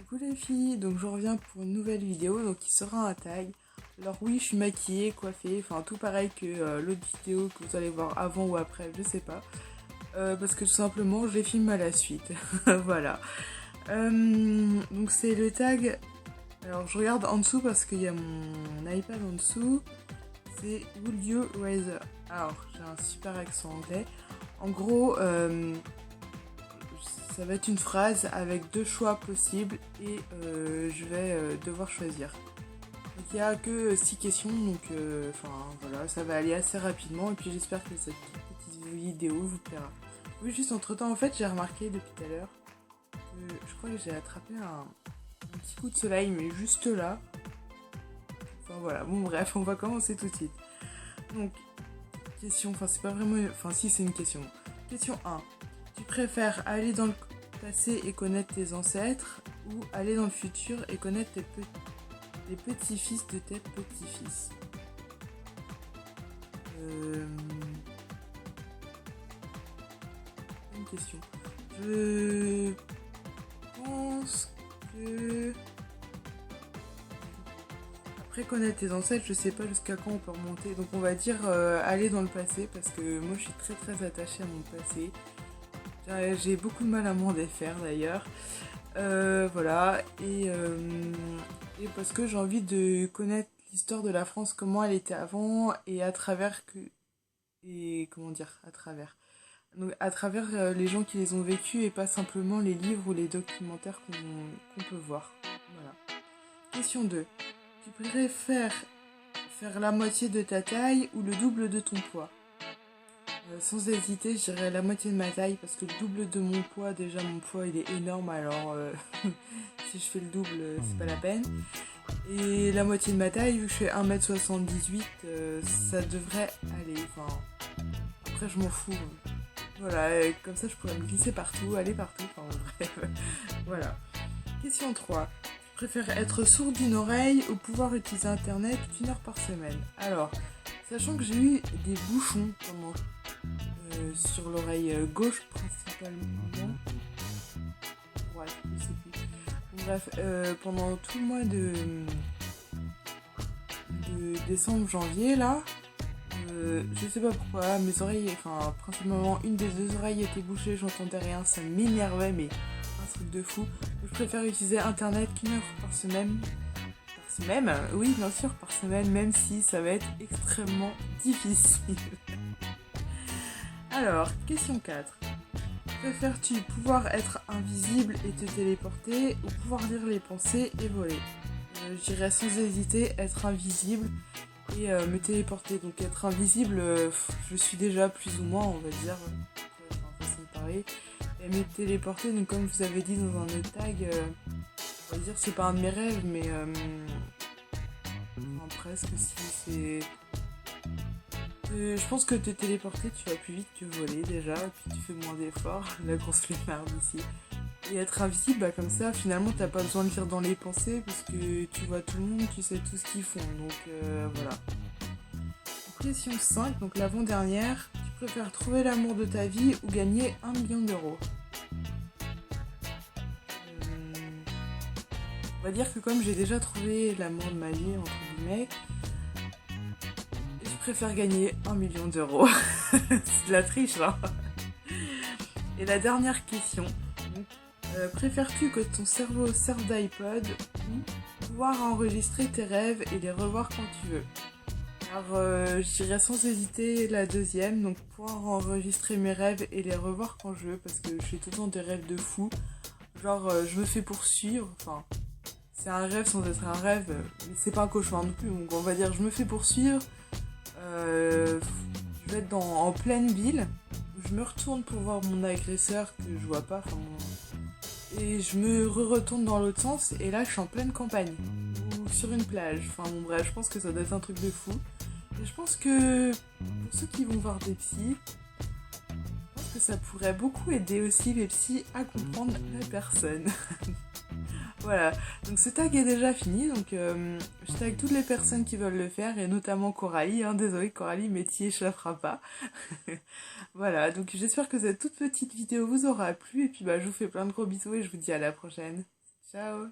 Coucou les filles, donc je reviens pour une nouvelle vidéo, donc qui sera un tag. Alors oui, je suis maquillée, coiffée, enfin tout pareil que l'autre vidéo que vous allez voir avant ou après, je sais pas. Parce que tout simplement, je les filme à la suite. Voilà. Donc c'est le tag. Alors je regarde en dessous parce qu'il y a mon iPad en dessous. C'est Would You Rather. Alors j'ai un super accent anglais. En gros, ça va être une phrase avec deux choix possibles et je vais devoir choisir. Donc il n'y a que 6 questions, donc voilà, ça va aller assez rapidement et puis j'espère que cette petite vidéo vous plaira. Oui, juste entre temps, en fait, j'ai remarqué depuis tout à l'heure que je crois que j'ai attrapé un petit coup de soleil, mais juste là. Enfin voilà, bon bref, on va commencer tout de suite. Donc, question, enfin c'est pas vraiment, enfin si c'est une question. Question 1. Tu préfères aller dans le passé et connaître tes ancêtres ou aller dans le futur et connaître les petits-fils de tes petits-fils? Une question. Je pense que... Après connaître tes ancêtres, je sais pas jusqu'à quand on peut remonter. Donc on va dire aller dans le passé parce que moi je suis très très attachée à mon passé. J'ai beaucoup de mal à m'en défaire d'ailleurs. Voilà. Et parce que j'ai envie de connaître l'histoire de la France, comment elle était avant et à travers que... Et comment dire, à travers. Donc à travers les gens qui les ont vécus et pas simplement les livres ou les documentaires qu'on peut voir. Voilà. Question 2. Tu préfères faire la moitié de ta taille ou le double de ton poids? Sans hésiter, je dirais la moitié de ma taille parce que le double de mon poids, déjà mon poids il est énorme, alors si je fais le double, c'est pas la peine. Et la moitié de ma taille, vu que je fais 1m78, ça devrait aller. Enfin, après je m'en fous. Voilà, comme ça je pourrais me glisser partout, aller partout, enfin bref. Voilà. Question 3. Tu préfères être sourd d'une oreille ou pouvoir utiliser internet qu'une heure par semaine? Alors, sachant que j'ai eu des bouchons pendant sur l'oreille gauche principalement. Ouais, je sais plus. Bref, pendant tout le mois de décembre, janvier, là, je sais pas pourquoi, mes oreilles, enfin, principalement une des deux oreilles était bouchée, j'entendais rien, ça m'énervait, mais un truc de fou. Je préfère utiliser internet qu'une heure par semaine. Par semaine? Oui, bien sûr, par semaine, même si ça va être extrêmement difficile. Alors, question 4. Préfères-tu pouvoir être invisible et te téléporter ou pouvoir lire les pensées et voler? Je dirais sans hésiter être invisible et me téléporter. Donc être invisible, je suis déjà plus ou moins, on va dire, façon de parler. Et me téléporter, donc comme je vous avais dit dans un autre tag, on va dire c'est pas un de mes rêves, mais presque si c'est... je pense que te téléporter, tu vas plus vite que voler déjà, et puis tu fais moins d'efforts, la grosse flemmarde ici. Et être invisible, bah comme ça, finalement, t'as pas besoin de lire dans les pensées, parce que tu vois tout le monde, tu sais tout ce qu'ils font, donc voilà. Question 5, donc l'avant-dernière. Tu préfères trouver l'amour de ta vie ou gagner 1 million d'euros? On va dire que comme j'ai déjà trouvé l'amour de ma vie, entre guillemets, je préfère gagner 1 million d'euros. C'est de la triche, hein. Et la dernière question. Préfères-tu que ton cerveau serve d'iPod ou pouvoir enregistrer tes rêves et les revoir quand tu veux? Alors, je dirais sans hésiter la deuxième, donc pouvoir enregistrer mes rêves et les revoir quand je veux, parce que je fais tout le temps des rêves de fou. Genre, je me fais poursuivre, enfin, c'est un rêve sans être un rêve, mais c'est pas un cauchemar non plus, donc on va dire je me fais poursuivre. Je vais être en pleine ville, je me retourne pour voir mon agresseur que je vois pas, et je me retourne dans l'autre sens, et là je suis en pleine campagne, ou sur une plage, enfin bon bref, je pense que ça doit être un truc de fou. Et je pense que pour ceux qui vont voir des psys, je pense que ça pourrait beaucoup aider aussi les psys à comprendre la personne. Voilà, donc ce tag est déjà fini, donc je tag toutes les personnes qui veulent le faire, et notamment Coralie, hein, désolée Coralie, mais t'y échapperas pas. Voilà, donc j'espère que cette toute petite vidéo vous aura plu, et puis bah je vous fais plein de gros bisous et je vous dis à la prochaine. Ciao!